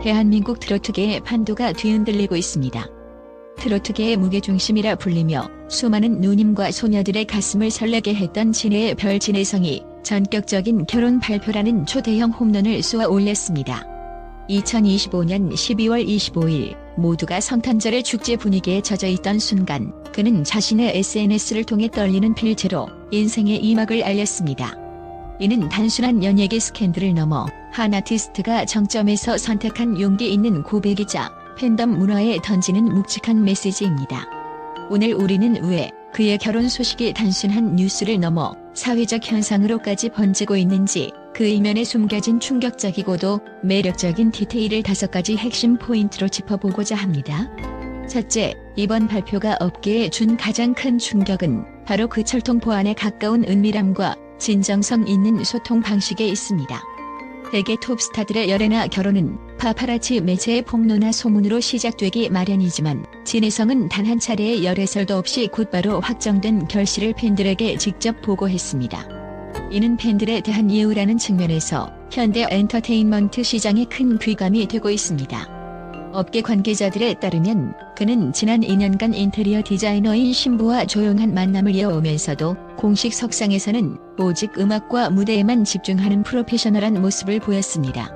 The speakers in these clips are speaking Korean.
대한민국 트로트계의 판도가 뒤흔들리고 있습니다. 트로트계의 무게중심이라 불리며 수많은 누님과 소녀들의 가슴을 설레게 했던 진해의 별 진해성이 전격적인 결혼 발표라는 초대형 홈런을 쏘아 올렸습니다. 2025년 12월 25일 모두가 성탄절의 축제 분위기에 젖어있던 순간 그는 자신의 SNS를 통해 떨리는 필체로 인생의 이막을 알렸습니다. 이는 단순한 연예계 스캔들을 넘어 한 아티스트가 정점에서 선택한 용기 있는 고백이자 팬덤 문화에 던지는 묵직한 메시지입니다. 오늘 우리는 왜 그의 결혼 소식이 단순한 뉴스를 넘어 사회적 현상으로까지 번지고 있는지 그 이면에 숨겨진 충격적이고도 매력적인 디테일을 5가지 핵심 포인트로 짚어보고자 합니다. 첫째, 이번 발표가 업계에 준 가장 큰 충격은 바로 그 철통포안에 가까운 은밀함과 진정성 있는 소통 방식에 있습니다. 대개 톱스타들의 열애나 결혼은 파파라치 매체의 폭로나 소문으로 시작되기 마련이지만 진해성은 단 한 차례의 열애설도 없이 곧바로 확정된 결실을 팬들에게 직접 보고했습니다. 이는 팬들에 대한 예우라는 측면에서 현대 엔터테인먼트 시장에 큰 귀감이 되고 있습니다. 업계 관계자들에 따르면 그는 지난 2년간 인테리어 디자이너인 신부와 조용한 만남을 이어오면서도 공식 석상에서는 오직 음악과 무대에만 집중하는 프로페셔널한 모습을 보였습니다.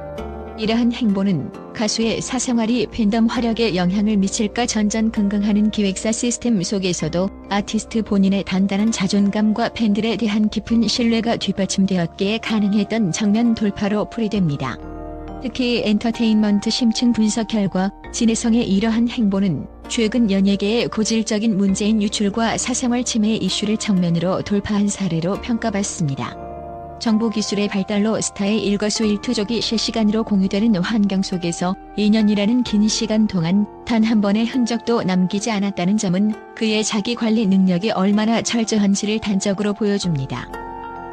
이러한 행보는 가수의 사생활이 팬덤 활약에 영향을 미칠까 전전긍긍하는 기획사 시스템 속에서도 아티스트 본인의 단단한 자존감과 팬들에 대한 깊은 신뢰가 뒷받침되었기에 가능했던 정면 돌파로 풀이됩니다. 특히 엔터테인먼트 심층 분석 결과 진해성의 이러한 행보는 최근 연예계의 고질적인 문재인 유출과 사생활 침해 이슈를 정면으로 돌파한 사례로 평가받습니다. 정보기술의 발달로 스타의 일거수일투족이 실시간으로 공유되는 환경 속에서 2년이라는 긴 시간 동안 단 한 번의 흔적도 남기지 않았다는 점은 그의 자기관리 능력이 얼마나 철저한지를 단적으로 보여줍니다.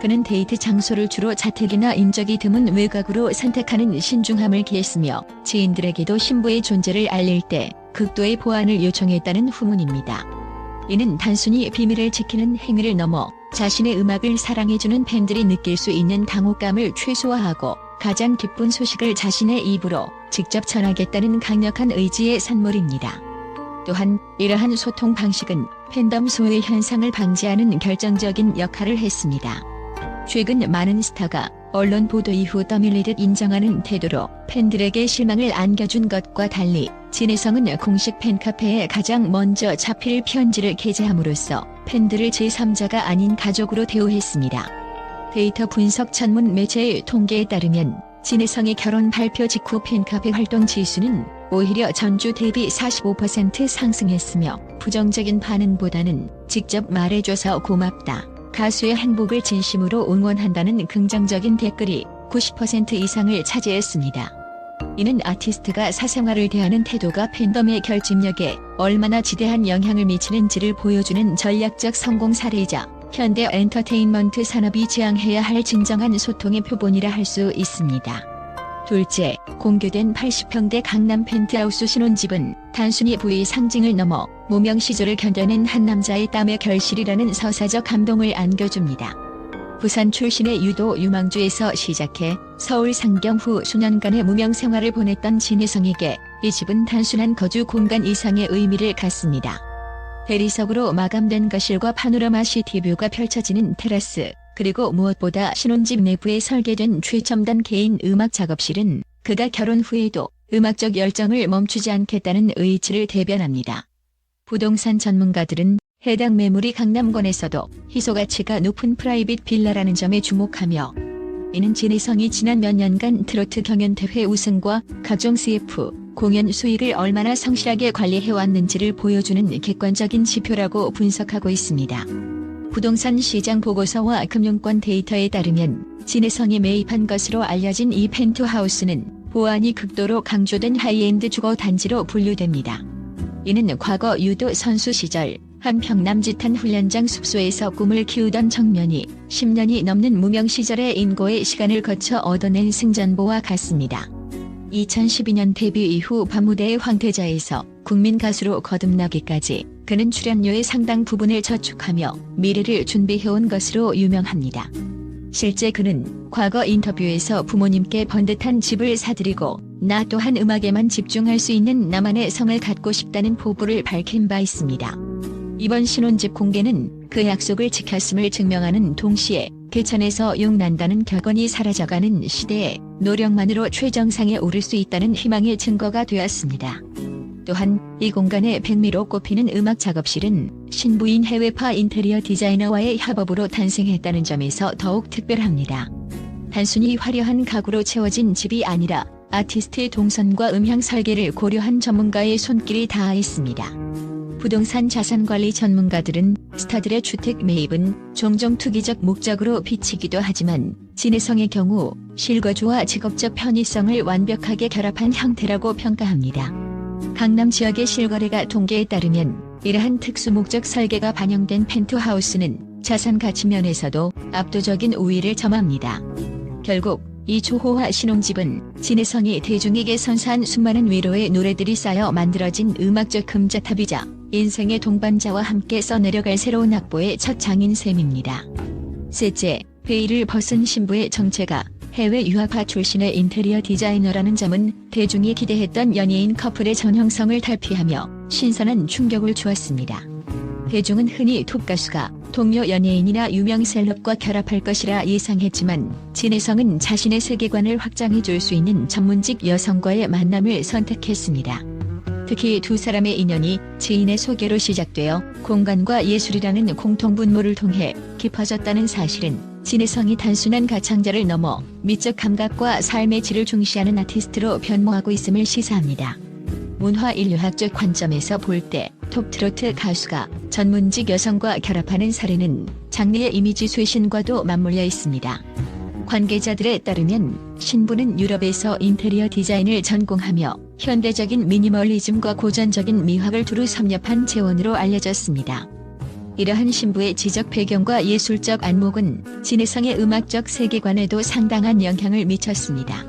그는 데이트 장소를 주로 자택이나 인적이 드문 외곽으로 선택하는 신중함을 기했으며 지인들에게도 신부의 존재를 알릴 때 극도의 보안을 요청했다는 후문입니다. 이는 단순히 비밀을 지키는 행위를 넘어 자신의 음악을 사랑해주는 팬들이 느낄 수 있는 당혹감을 최소화하고 가장 기쁜 소식을 자신의 입으로 직접 전하겠다는 강력한 의지의 산물입니다. 또한 이러한 소통 방식은 팬덤 소외 현상을 방지하는 결정적인 역할을 했습니다. 최근 많은 스타가 언론 보도 이후 떠밀리듯 인정하는 태도로 팬들에게 실망을 안겨준 것과 달리 진해성은 공식 팬카페에 가장 먼저 자필 편지를 게재함으로써 팬들을 제3자가 아닌 가족으로 대우했습니다. 데이터 분석 전문 매체의 통계에 따르면 진해성의 결혼 발표 직후 팬카페 활동 지수는 오히려 전주 대비 45% 상승했으며 부정적인 반응보다는 직접 말해줘서 고맙다, 가수의 행복을 진심으로 응원한다는 긍정적인 댓글이 90% 이상을 차지했습니다. 이는 아티스트가 사생활을 대하는 태도가 팬덤의 결집력에 얼마나 지대한 영향을 미치는지를 보여주는 전략적 성공 사례이자 현대 엔터테인먼트 산업이 지향해야 할 진정한 소통의 표본이라 할 수 있습니다. 둘째, 공개된 80평대 강남 펜트하우스 신혼집은 단순히 부의 상징을 넘어 무명 시절을 견뎌낸 한 남자의 땀의 결실이라는 서사적 감동을 안겨줍니다. 부산 출신의 유도 유망주에서 시작해 서울 상경 후 수년간의 무명 생활을 보냈던 진해성에게 이 집은 단순한 거주 공간 이상의 의미를 갖습니다. 대리석으로 마감된 거실과 파노라마 시티뷰가 펼쳐지는 테라스, 그리고 무엇보다 신혼집 내부에 설계된 최첨단 개인 음악 작업실은 그가 결혼 후에도 음악적 열정을 멈추지 않겠다는 의지를 대변합니다. 부동산 전문가들은 해당 매물이 강남권에서도 희소가치가 높은 프라이빗 빌라라는 점에 주목하며 이는 진해성이 지난 몇 년간 트로트 경연대회 우승과 각종 CF, 공연 수익을 얼마나 성실하게 관리해왔는지를 보여주는 객관적인 지표라고 분석하고 있습니다. 부동산 시장 보고서와 금융권 데이터에 따르면 진해성이 매입한 것으로 알려진 이 펜트하우스는 보안이 극도로 강조된 하이엔드 주거 단지로 분류됩니다. 이는 과거 유도 선수 시절 한평 남짓한 훈련장 숙소에서 꿈을 키우던 청년이 10년이 넘는 무명 시절의 인고의 시간을 거쳐 얻어낸 승전보와 같습니다. 2012년 데뷔 이후 밤무대의 황태자에서 국민 가수로 거듭나기까지 그는 출연료의 상당 부분을 저축하며 미래를 준비해온 것으로 유명합니다. 실제 그는 과거 인터뷰에서 부모님께 번듯한 집을 사드리고 나 또한 음악에만 집중할 수 있는 나만의 성을 갖고 싶다는 포부를 밝힌 바 있습니다. 이번 신혼집 공개는 그 약속을 지켰음을 증명하는 동시에 개천에서 용 난다는 격언이 사라져가는 시대에 노력만으로 최정상에 오를 수 있다는 희망의 증거가 되었습니다. 또한 이 공간의 백미로 꼽히는 음악 작업실은 신부인 해외파 인테리어 디자이너와의 협업으로 탄생했다는 점에서 더욱 특별합니다. 단순히 화려한 가구로 채워진 집이 아니라 아티스트의 동선과 음향 설계를 고려한 전문가의 손길이 닿아 있습니다. 부동산 자산관리 전문가들은 스타들의 주택 매입은 종종 투기적 목적으로 비치기도 하지만 진해성의 경우 실거주와 직업적 편의성을 완벽하게 결합한 형태라고 평가합니다. 강남 지역의 실거래가 통계에 따르면 이러한 특수목적 설계가 반영된 펜트하우스는 자산 가치 면에서도 압도적인 우위를 점합니다. 결국 이 초호화 신혼집은 진해성이 대중에게 선사한 수많은 위로의 노래들이 쌓여 만들어진 음악적 금자탑이자 인생의 동반자와 함께 써내려갈 새로운 악보의 첫 장인 셈입니다. 셋째, 베일을 벗은 신부의 정체가 해외 유학파 출신의 인테리어 디자이너라는 점은 대중이 기대했던 연예인 커플의 전형성을 탈피하며 신선한 충격을 주었습니다. 대중은 흔히 톱가수가 동료 연예인이나 유명 셀럽과 결합할 것이라 예상했지만 진해성은 자신의 세계관을 확장해 줄 수 있는 전문직 여성과의 만남을 선택했습니다. 특히 두 사람의 인연이 지인의 소개로 시작되어 공간과 예술이라는 공통분모를 통해 깊어졌다는 사실은 진해성이 단순한 가창자를 넘어 미적 감각과 삶의 질을 중시하는 아티스트로 변모하고 있음을 시사합니다. 문화인류학적 관점에서 볼 때 톱 트로트 가수가 전문직 여성과 결합하는 사례는 장르의 이미지 쇄신과도 맞물려 있습니다. 관계자들에 따르면 신부는 유럽에서 인테리어 디자인을 전공하며 현대적인 미니멀리즘과 고전적인 미학을 두루 섭렵한 재원으로 알려졌습니다. 이러한 신부의 지적 배경과 예술적 안목은 진해성의 음악적 세계관에도 상당한 영향을 미쳤습니다.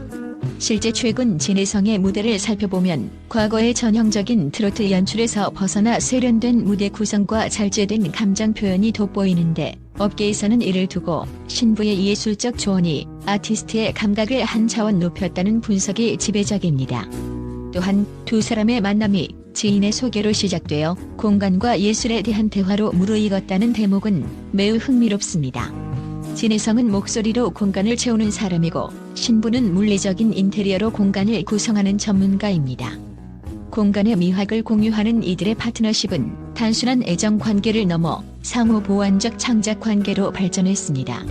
실제 최근 진해성의 무대를 살펴보면 과거의 전형적인 트로트 연출에서 벗어나 세련된 무대 구성과 절제된 감정 표현이 돋보이는데 업계에서는 이를 두고 신부의 예술적 조언이 아티스트의 감각을 한 차원 높였다는 분석이 지배적입니다. 또한 두 사람의 만남이 지인의 소개로 시작되어 공간과 예술에 대한 대화로 무르익었다는 대목은 매우 흥미롭습니다. 진해성은 목소리로 공간을 채우는 사람이고 신부는 물리적인 인테리어로 공간을 구성하는 전문가입니다. 공간의 미학을 공유하는 이들의 파트너십은 단순한 애정 관계를 넘어 상호 보완적 창작 관계로 발전했습니다.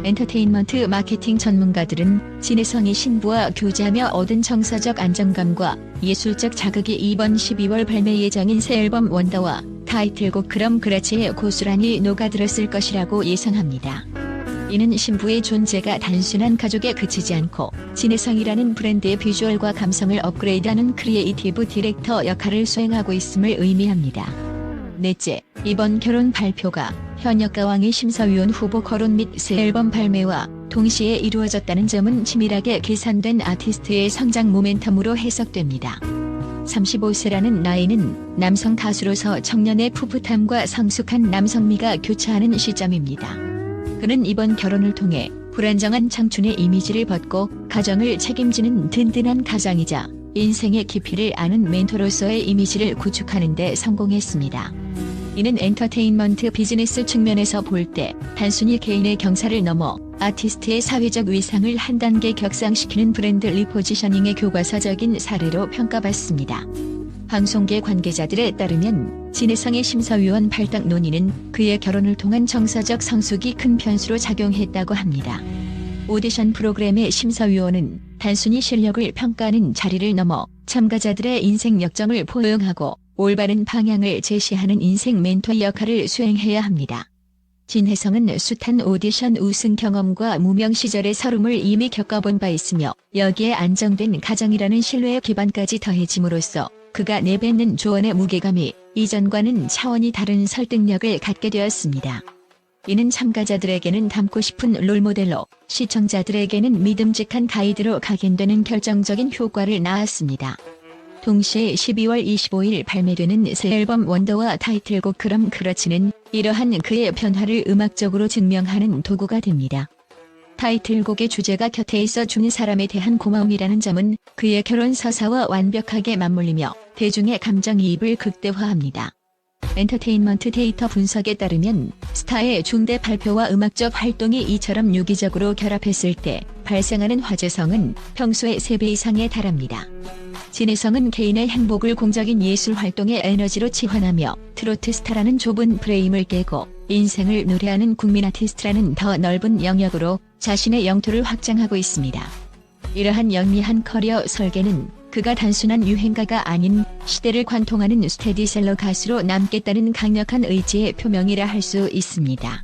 엔터테인먼트 마케팅 전문가들은 진해성이 신부와 교제하며 얻은 정서적 안정감과 예술적 자극이 이번 12월 발매 예정인 새 앨범 원더와 타이틀곡 그럼 그렇지에 고스란히 녹아들었을 것이라고 예상합니다. 이는 신부의 존재가 단순한 가족에 그치지 않고 진해성이라는 브랜드의 비주얼과 감성을 업그레이드하는 크리에이티브 디렉터 역할을 수행하고 있음을 의미합니다. 넷째, 이번 결혼 발표가 현역가왕의 심사위원 후보 거론 및 새 앨범 발매와 동시에 이루어졌다는 점은 치밀하게 계산된 아티스트의 성장 모멘텀으로 해석됩니다. 35세라는 나이는 남성 가수로서 청년의 풋풋함과 성숙한 남성미가 교차하는 시점입니다. 그는 이번 결혼을 통해 불안정한 청춘의 이미지를 벗고 가정을 책임지는 든든한 가장이자 인생의 깊이를 아는 멘토로서의 이미지를 구축하는 데 성공했습니다. 이는 엔터테인먼트 비즈니스 측면에서 볼 때 단순히 개인의 경사를 넘어 아티스트의 사회적 위상을 한 단계 격상시키는 브랜드 리포지셔닝의 교과서적인 사례로 평가받습니다. 방송계 관계자들에 따르면 진해성의 심사위원 발탁 논의는 그의 결혼을 통한 정서적 성숙이 큰 변수로 작용했다고 합니다. 오디션 프로그램의 심사위원은 단순히 실력을 평가하는 자리를 넘어 참가자들의 인생 역정을 포용하고 올바른 방향을 제시하는 인생 멘토 역할을 수행해야 합니다. 진해성은 숱한 오디션 우승 경험과 무명 시절의 서름을 이미 겪어본 바 있으며 여기에 안정된 가정이라는 신뢰의 기반까지 더해짐으로써 그가 내뱉는 조언의 무게감이 이전과는 차원이 다른 설득력을 갖게 되었습니다. 이는 참가자들에게는 닮고 싶은 롤모델로 시청자들에게는 믿음직한 가이드로 각인되는 결정적인 효과를 낳았습니다. 동시에 12월 25일 발매되는 새 앨범 원더와 타이틀곡 그럼 그렇지는 이러한 그의 변화를 음악적으로 증명하는 도구가 됩니다. 타이틀곡의 주제가 곁에 있어 준 사람에 대한 고마움이라는 점은 그의 결혼 서사와 완벽하게 맞물리며 대중의 감정이입을 극대화합니다. 엔터테인먼트 데이터 분석에 따르면 스타의 중대 발표와 음악적 활동이 이처럼 유기적으로 결합했을 때 발생하는 화제성은 평소의 3배 이상에 달합니다. 진혜성은 개인의 행복을 공적인 예술 활동의 에너지로 치환하며 트로트 스타라는 좁은 프레임을 깨고 인생을 노래하는 국민 아티스트라는 더 넓은 영역으로 자신의 영토를 확장하고 있습니다. 이러한 영리한 커리어 설계는 그가 단순한 유행가가 아닌 시대를 관통하는 스테디셀러 가수로 남겠다는 강력한 의지의 표명이라 할 수 있습니다.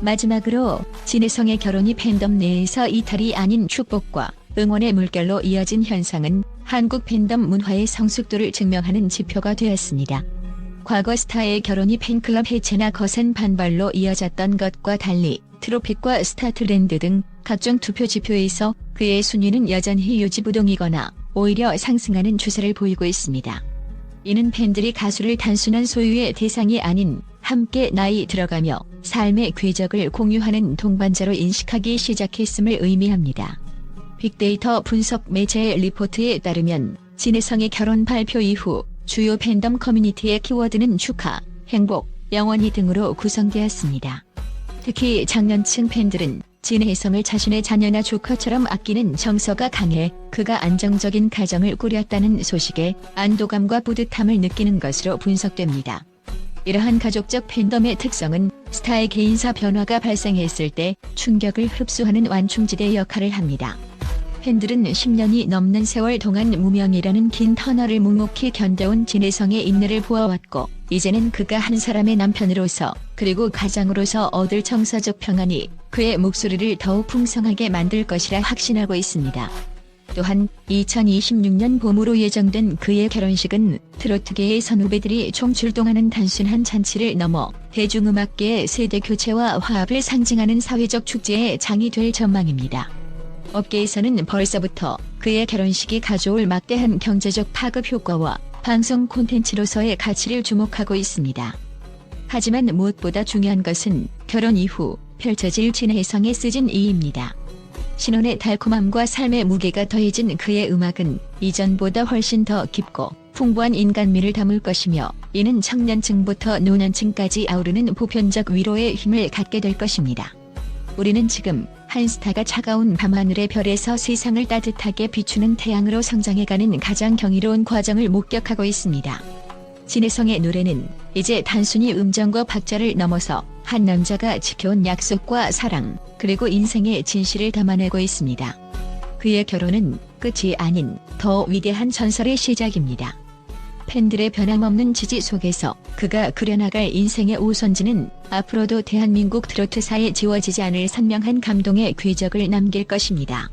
마지막으로 진혜성의 결혼이 팬덤 내에서 이탈이 아닌 축복과 응원의 물결로 이어진 현상은 한국 팬덤 문화의 성숙도를 증명하는 지표가 되었습니다. 과거 스타의 결혼이 팬클럽 해체나 거센 반발로 이어졌던 것과 달리 트로핏과 스타트렌드 등 각종 투표 지표에서 그의 순위는 여전히 유지부동이거나 오히려 상승하는 추세를 보이고 있습니다. 이는 팬들이 가수를 단순한 소유의 대상이 아닌 함께 나이 들어가며 삶의 궤적을 공유하는 동반자로 인식하기 시작했음을 의미합니다. 빅데이터 분석 매체의 리포트에 따르면 진혜성의 결혼 발표 이후 주요 팬덤 커뮤니티의 키워드는 축하, 행복, 영원히 등으로 구성되었습니다. 특히 장년층 팬들은 진혜성을 자신의 자녀나 조카처럼 아끼는 정서가 강해 그가 안정적인 가정을 꾸렸다는 소식에 안도감과 뿌듯함을 느끼는 것으로 분석됩니다. 이러한 가족적 팬덤의 특성은 스타의 개인사 변화가 발생했을 때 충격을 흡수하는 완충지대 역할을 합니다. 팬들은 10년이 넘는 세월 동안 무명이라는 긴 터널을 묵묵히 견뎌온 진혜성의 인내를 보아왔고 이제는 그가 한 사람의 남편으로서 그리고 가장으로서 얻을 정서적 평안이 그의 목소리를 더욱 풍성하게 만들 것이라 확신하고 있습니다. 또한 2026년 봄으로 예정된 그의 결혼식은 트로트계의 선후배들이 총출동하는 단순한 잔치를 넘어 대중음악계의 세대 교체와 화합을 상징하는 사회적 축제의 장이 될 전망입니다. 업계에서는 벌써부터 그의 결혼식이 가져올 막대한 경제적 파급 효과와 방송 콘텐츠로서의 가치를 주목하고 있습니다. 하지만 무엇보다 중요한 것은 결혼 이후 펼쳐질 진혜성의 시즌 2입니다. 신혼의 달콤함과 삶의 무게가 더해진 그의 음악은 이전보다 훨씬 더 깊고 풍부한 인간미를 담을 것이며 이는 청년층부터 노년층까지 아우르는 보편적 위로의 힘을 갖게 될 것입니다. 우리는 지금 한 스타가 차가운 밤하늘의 별에서 세상을 따뜻하게 비추는 태양으로 성장해가는 가장 경이로운 과정을 목격하고 있습니다. 진혜성의 노래는 이제 단순히 음정과 박자를 넘어서 한 남자가 지켜온 약속과 사랑, 그리고 인생의 진실을 담아내고 있습니다. 그의 결혼은 끝이 아닌 더 위대한 전설의 시작입니다. 팬들의 변함없는 지지 속에서 그가 그려나갈 인생의 오선지는 앞으로도 대한민국 트로트사에 지워지지 않을 선명한 감동의 궤적을 남길 것입니다.